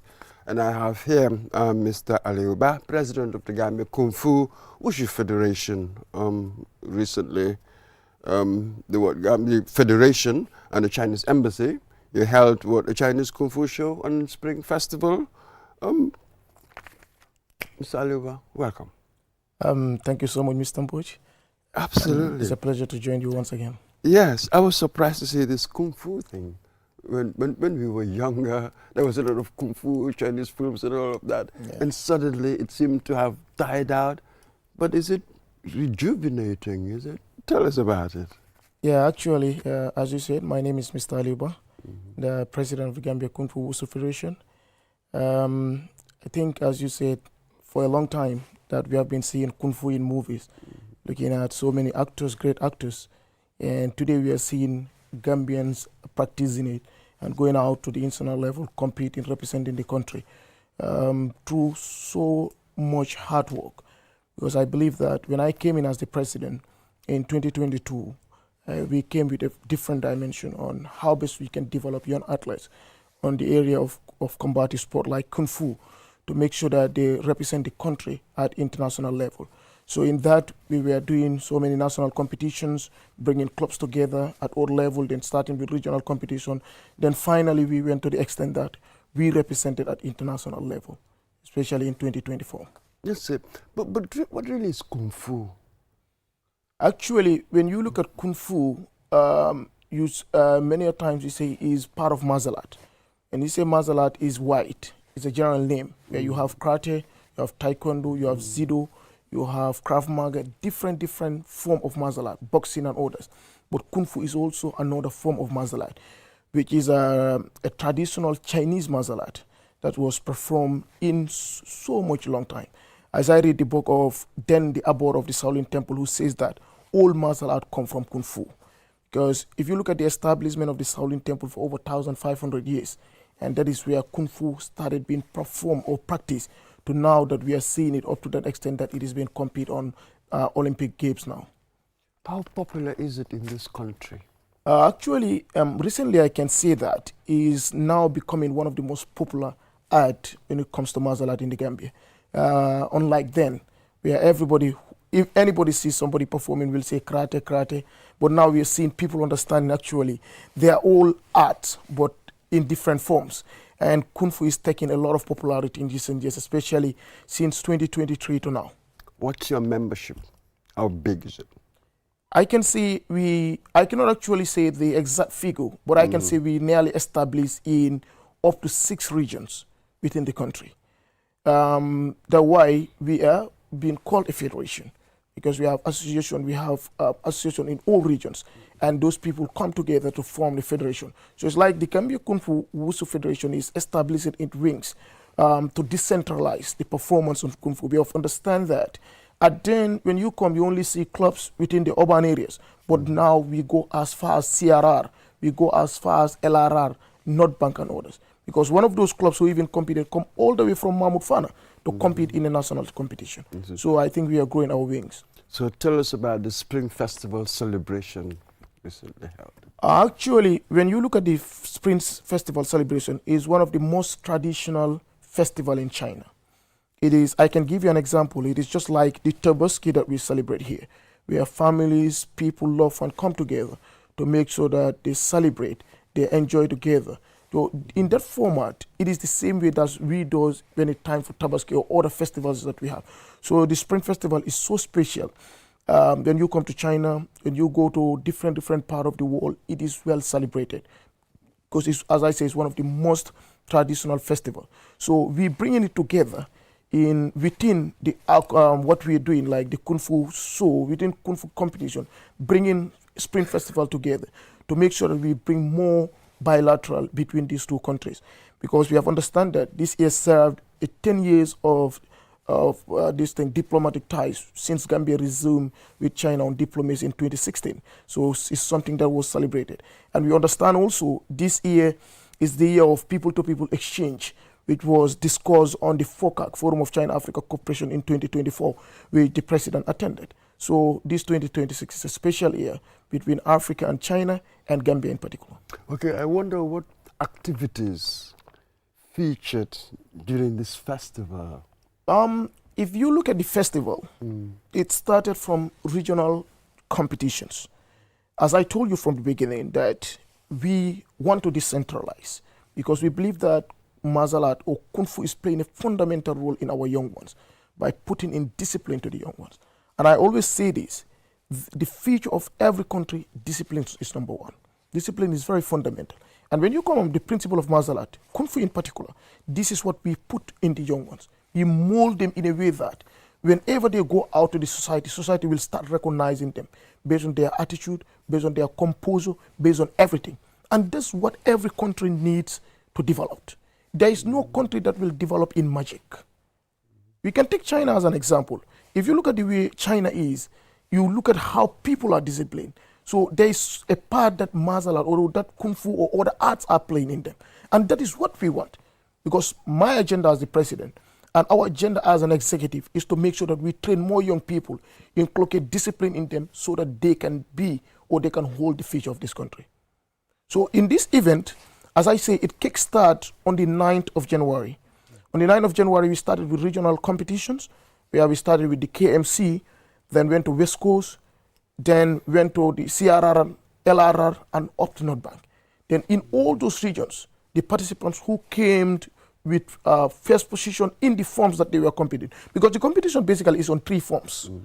And I have here Mr. Aliuba, President of the Gambia Kung Fu Wushu Federation. Recently, the Gambia Federation and the Chinese Embassy, you held a Chinese Kung Fu show on Spring Festival. Mr. Aliuba, welcome. Thank you so much, Mr. Mpoch. Absolutely. It's a pleasure to join you once again. Yes, I was surprised to see this Kung Fu thing. When we were younger, there was a lot of Kung Fu, Chinese films and all of that. Yeah. And suddenly it seemed to have died out. But is it rejuvenating, is it? Tell us about it. Yeah, actually, as you said, my name is Mr. Aliuba, the President of the Gambia Kung Fu Wushu Federation. I think, as you said, for a long time that we have been seeing Kung Fu in movies, looking at so many actors, great actors. And today we are seeing Gambians practicing it and going out to the international level, competing, representing the country through so much hard work. Because I believe that when I came in as the president in 2022, we came with a different dimension on how best we can develop young athletes on the area of combative sport like Kung Fu to make sure that they represent the country at international level. So in that, we were doing so many national competitions, bringing clubs together at all levels, then starting with regional competition. Then finally, we went to the extent that we represented at international level, especially in 2024. Yes, sir. But what really is Kung Fu? Actually, when you look at Kung Fu, many times you say is part of martial art. And you say martial art is wide. It's a general name where you have karate, you have taekwondo, you have judo, you have Krav Maga, different form of martial art, boxing and others. But Kung Fu is also another form of martial art, which is a traditional Chinese martial art that was performed in so much long time. As I read the book of Den, the abbot of the Shaolin Temple, who says that all martial art come from Kung Fu. Because if you look at the establishment of the Shaolin Temple for over 1,500 years, and that is where Kung Fu started being performed or practiced, to now that we are seeing it up to that extent that it is being competed on Olympic Games now. How popular is it in this country? Actually, recently I can say that is now becoming one of the most popular art when it comes to martial art in the Gambia. Unlike then, where everybody, if anybody sees somebody performing, will say karate. But now we are seeing people understanding actually they are all art, but in different forms. And Kung Fu is taking a lot of popularity in recent years, especially since 2023 to now. What's your membership? How big is it? I can say I cannot actually say the exact figure, but I can say we nearly established in up to 6 regions within the country. That's why we are being called a federation, because we have association in all regions, and those people come together to form the federation. So it's like the Gambia Kung Fu Wushu Federation is established in wings to decentralize the performance of Kung Fu. We have to understand that. And then when you come, you only see clubs within the urban areas, but now we go as far as CRR, we go as far as LRR, North Bank and others. Because one of those clubs who even competed come all the way from Mahmoud Fana to compete in a national competition. So I think we are growing our wings. So tell us about the Spring Festival celebration recently held. Actually, when you look at the Spring Festival celebration, is one of the most traditional festival in China. It is, I can give you an example, it is just like the Tabaski that we celebrate here, where families, people, love and come together to make sure that they celebrate, they enjoy together, So in that format, it is the same way that we do when it's time for Tabaski or other festivals that we have. So the Spring Festival is so special. When you come to China, when you go to different part of the world, it is well celebrated. Because it's, as I say, it's one of the most traditional festival. So we're bringing it together within the what we're doing, like the Kung Fu show, within Kung Fu competition, bringing Spring Festival together to make sure that we bring more bilateral between these two countries. Because we have understand that this year served 10 years of diplomatic ties since Gambia resumed with China on diplomacy in 2016. So it's something that was celebrated. And we understand also this year is the year of people-to-people exchange, which was discussed on the FOCAC, Forum of China-Africa Cooperation in 2024, which the president attended. So this 2026 is a special year between Africa and China and Gambia in particular. Okay, I wonder what activities featured during this festival. If you look at the festival, it started from regional competitions. As I told you from the beginning, that we want to decentralize because we believe that martial art or Kung Fu is playing a fundamental role in our young ones by putting in discipline to the young ones. And I always say this, the future of every country, discipline is number one. Discipline is very fundamental. And when you come on the principle of martial art, Kung Fu in particular, this is what we put in the young ones. We mold them in a way that whenever they go out to the society will start recognizing them based on their attitude, based on their composure, based on everything. And that's what every country needs to develop. There is no country that will develop in magic. We can take China as an example. If you look at the way China is, you look at how people are disciplined. So there is a part that martial art or that Kung Fu or other arts are playing in them. And that is what we want. Because my agenda as the president and our agenda as an executive is to make sure that we train more young people, inculcate discipline in them so that they can be or they can hold the future of this country. So in this event, as I say, it kickstarts on the 9th of January. On the 9th of January, we started with regional competitions, where we started with the KMC, then went to West Coast, then went to the CRR, LRR, and up to North Bank. Then in all those regions, the participants who came with first position in the forms that they were competing, because the competition basically is on 3 forms. You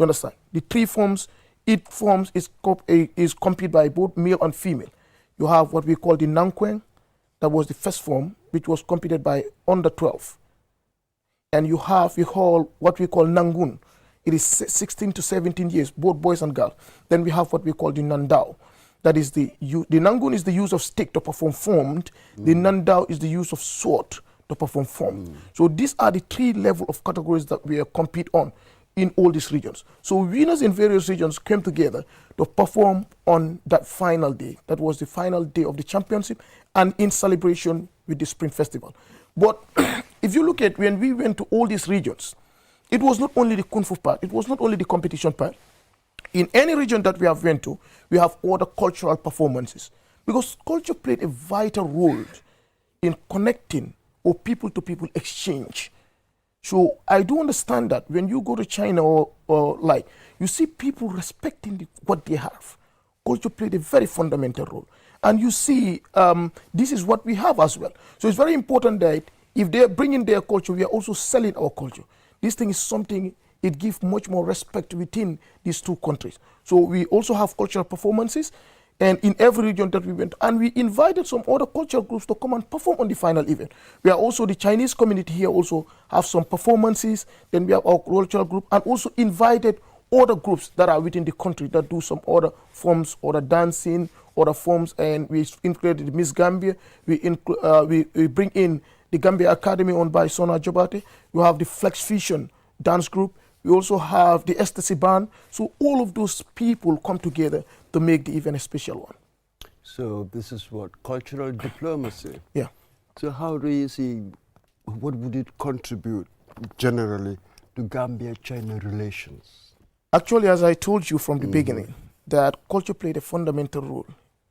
understand? The 3 forms, each forms is competed by both male and female. You have what we call the Nanqueng, that was the first form, which was competed by under 12. And you have what we call Nangun. It is 16 to 17 years, both boys and girls. Then we have what we call the Nandao. That is the Nangun is the use of stick to perform formed. The Nandao is the use of sword to perform formed. So these are the 3 levels of categories that we compete on in all these regions. So winners in various regions came together to perform on that final day. That was the final day of the championship and in celebration with the Spring Festival. But if you look at when we went to all these regions, it was not only the Kung Fu part, it was not only the competition part. In any region that we have went to, we have all the cultural performances. Because culture played a vital role in connecting or people-to-people exchange. So I do understand that when you go to China or like, you see people respecting what they have. Culture played a very fundamental role. And you see, this is what we have as well. So it's very important that if they're bringing their culture, we are also selling our culture. This thing is something, it gives much more respect within these 2 countries. So we also have cultural performances, and in every region that we went, and we invited some other cultural groups to come and perform on the final event. We are also, the Chinese community here also have some performances, then we have our cultural group, and also invited other groups that are within the country that do some other forms, other dancing, other forms, and we included Miss Gambia, we bring in the Gambia Academy owned by Sona Jobate, we have the Flex Fusion dance group, we also have the Ecstasy Band. So all of those people come together to make the event a special one. So this is what? Cultural diplomacy? Yeah. So how do you see, what would it contribute generally to Gambia-China relations? Actually, as I told you from the beginning, that culture played a fundamental role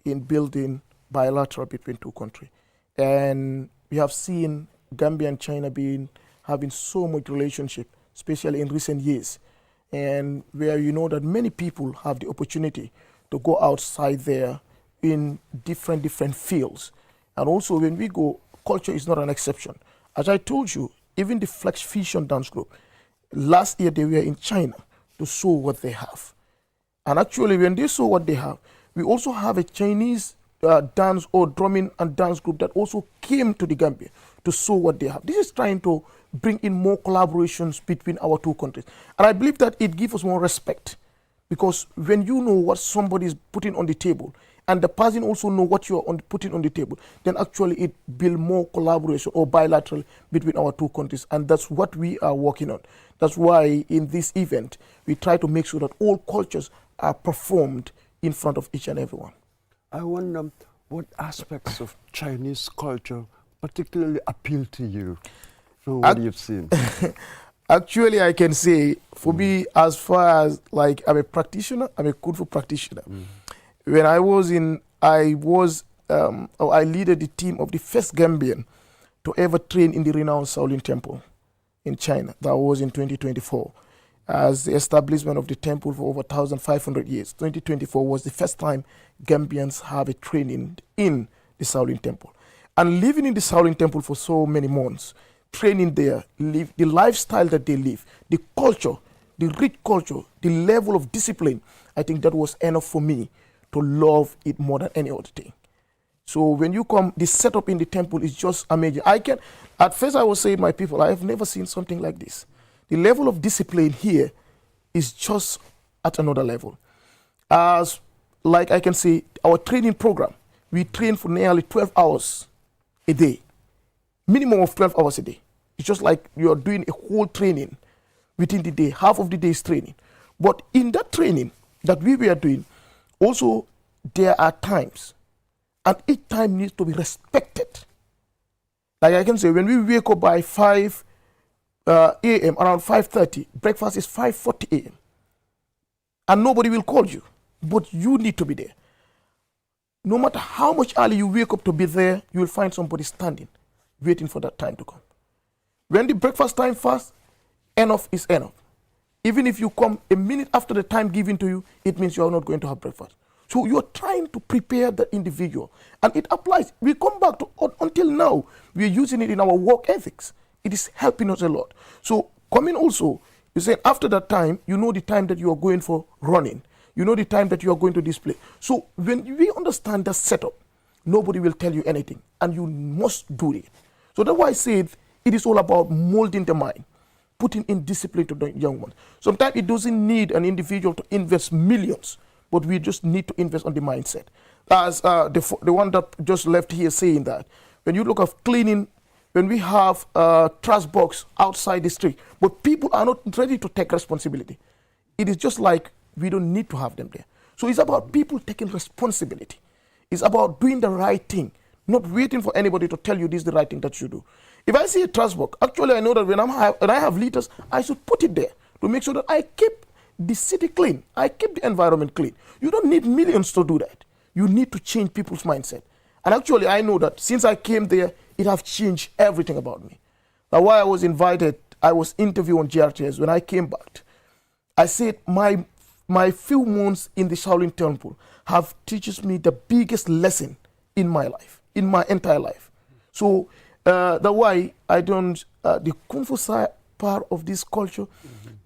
in building bilateral between 2 countries. And we have seen Gambia and China having so much relationship, especially in recent years, and where you know that many people have the opportunity to go outside there in different fields. And also when we go, culture is not an exception. As I told you, even the Flex Fusion dance group, last year they were in China to show what they have. And actually when they saw what they have, we also have a Chinese dance or drumming and dance group that also came to the Gambia to show what they have. This is trying to bring in more collaborations between our two countries. And I believe that it gives us more respect, because when you know what somebody is putting on the table and the person also know what you are putting on the table, then actually it builds more collaboration or bilateral between our two countries. And that's what we are working on. That's why in this event, we try to make sure that all cultures are performed in front of each and everyone. I wonder what aspects of Chinese culture particularly appeal to you from what you've seen. Actually, I can say for me, as far as like I'm a practitioner, I'm a Kung Fu practitioner. When I leaded the team of the first Gambian to ever train in the renowned Shaolin Temple in China. That was in 2024. As the establishment of the temple for over 1,500 years. 2024 was the first time Gambians have a training in the Shaolin Temple. And living in the Shaolin Temple for so many months, training there, the lifestyle that they live, the culture, the rich culture, the level of discipline, I think that was enough for me to love it more than any other thing. So when you come, the setup in the temple is just amazing. At first I was saying, my people, I have never seen something like this. The level of discipline here is just at another level. As like I can say, our training program, we train for nearly 12 hours a day, minimum of 12 hours a day. It's just like you're doing a whole training within the day, half of the day is training. But in that training that we were doing, also there are times, and each time needs to be respected. Like I can say, when we wake up by 5 a.m., around 5:30, breakfast is 5:40 a.m. And nobody will call you, but you need to be there. No matter how much early you wake up to be there, you will find somebody standing, waiting for that time to come. When the breakfast time fast, enough is enough. Even if you come a minute after the time given to you, it means you are not going to have breakfast. So you are trying to prepare the individual. And it applies. We come back to, until now, we are using it in our work ethics. It is helping us a lot. So coming also, you say after that time, you know the time that you are going for running. You know the time that you are going to display. So when we understand the setup, nobody will tell you anything. And you must do it. So that's why I said it is all about molding the mind, putting in discipline to the young ones. Sometimes it doesn't need an individual to invest millions, but we just need to invest on the mindset. As the one that just left here saying that, when you look at cleaning, when we have a trash box outside the street, but people are not ready to take responsibility. It is just like we don't need to have them there. So it's about people taking responsibility. It's about doing the right thing, not waiting for anybody to tell you this is the right thing that you do. If I see a trash box, actually I know that when I have litters, I should put it there to make sure that I keep the city clean. I keep the environment clean. You don't need millions to do that. You need to change people's mindset. And actually I know that since I came there, it has changed everything about me. That's why I was invited, I was interviewed on GRTS. When I came back, I said my few months in the Shaolin Temple have teaches me the biggest lesson in my life, in my entire life. So that's why I don't, the Kung Fu side part of this culture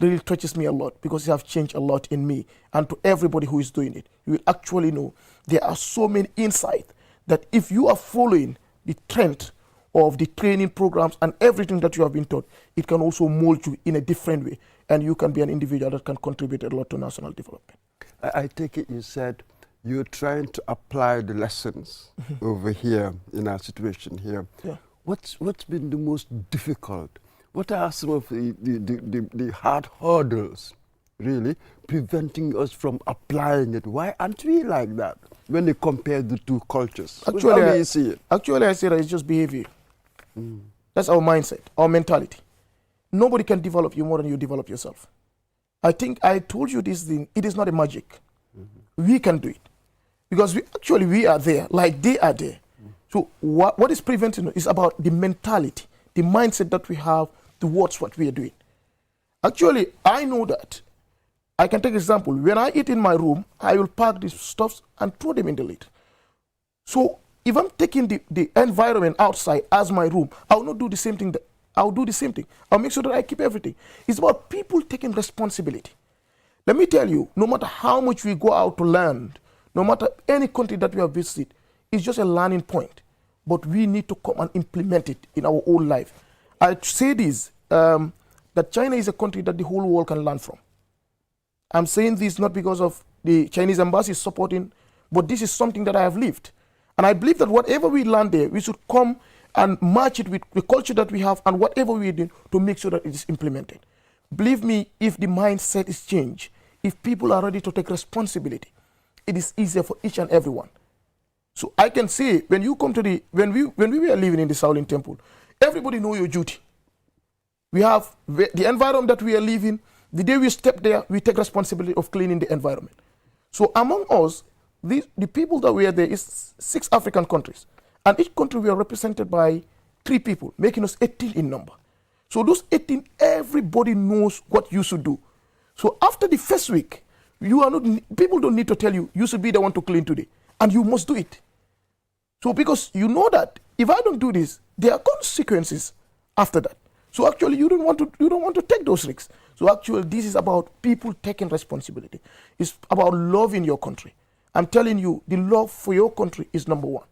really touches me a lot, because it has changed a lot in me. And to everybody who is doing it, you will actually know there are so many insights that if you are following the trend of the training programs and everything that you have been taught, it can also mold you in a different way. And you can be an individual that can contribute a lot to national development. I take it you said you're trying to apply the lessons over here in our situation here. Yeah. What's been the most difficult? What are some of the hard hurdles, really, preventing us from applying it? Why aren't we like that when they compare the two cultures? Actually, how do you see it? Actually, I say that it's just behavior. That's our mindset, our mentality. Nobody can develop you more than you develop yourself. I think I told you this thing, it is not a magic. We can do it. Because we are there, like they are there. So what is preventing us is about the mentality, the mindset that we have towards what we are doing. Actually, I know that. I can take an example. When I eat in my room, I will pack these stuffs and throw them in the lid. So if I'm taking the environment outside as my room, I will not do the same thing. I'll do the same thing. I'll make sure that I keep everything. It's about people taking responsibility. Let me tell you, no matter how much we go out to learn, no matter any country that we have visited, it's just a learning point. But we need to come and implement it in our own life. I say this, that China is a country that the whole world can learn from. I'm saying this not because of the Chinese embassy supporting, but this is something that I have lived. And I believe that whatever we learn there, we should come and match it with the culture that we have and whatever we do to make sure that it is implemented. Believe me, if the mindset is changed, if people are ready to take responsibility, it is easier for each and everyone. So I can say, when you come to when we were living in the Shaolin Temple, everybody know your duty. We have the environment that we are living. The day we step there, we take responsibility of cleaning the environment. So among us, the people that were there is 6 African countries. And each country we are represented by 3 people, making us 18 in number. So those 18, everybody knows what you should do. So after the first week, people don't need to tell you, you should be the one to clean today. And you must do it. So because you know that if I don't do this, there are consequences after that. So actually you don't want to take those risks. So actually this is about people taking responsibility. It's about loving your country. I'm telling you, the love for your country is number 1.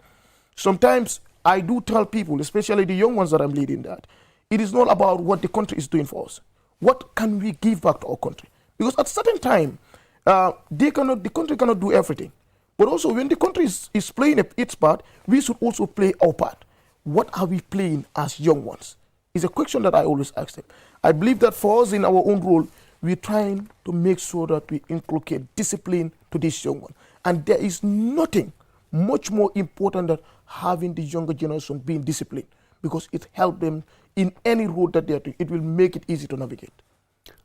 Sometimes I do tell people, especially the young ones that I'm leading, that it is not about what the country is doing for us. What can we give back to our country? Because at a certain time, the country cannot do everything. But also when the country is playing its part, we should also play our part. What are we playing as young ones? It's a question that I always ask them. I believe that for us in our own role, we're trying to make sure that we inculcate discipline to these young ones. And there is nothing much more important than having the younger generation being disciplined, because it helps them in any road that they are doing. It will make it easy to navigate.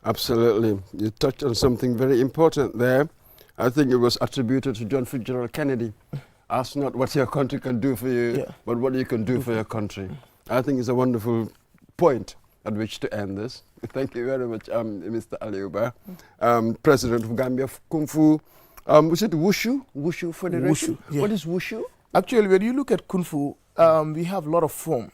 Absolutely. You touched on something very important there. I think it was attributed to John Fitzgerald Kennedy. Ask not what your country can do for you, but what you can do for your country. I think it's a wonderful point at which to end this. Thank you very much, Mr. Aliuba, President of Gambia Kung Fu. Was it Wushu? Wushu Federation? Wushu, yeah. What is Wushu? Actually, when you look at Kung Fu, we have a lot of form.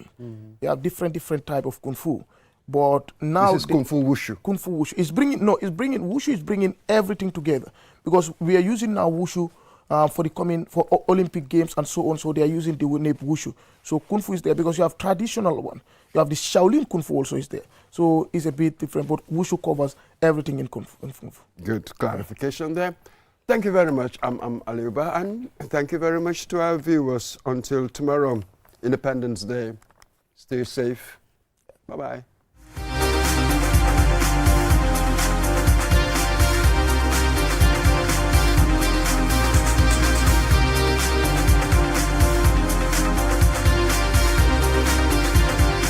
We have different type of Kung Fu. But now this is Kung Fu Wushu. Kung Fu Wushu. Wushu is bringing everything together, because we are using now Wushu for Olympic Games and so on. So they are using the name Wushu. So Kung Fu is there because you have traditional one. You have the Shaolin Kung Fu also is there. So it's a bit different, but Wushu covers everything in Kung Fu. Good clarification there. Thank you very much, Aliuba, and thank you very much to our viewers. Until tomorrow, Independence Day. Stay safe. Bye-bye.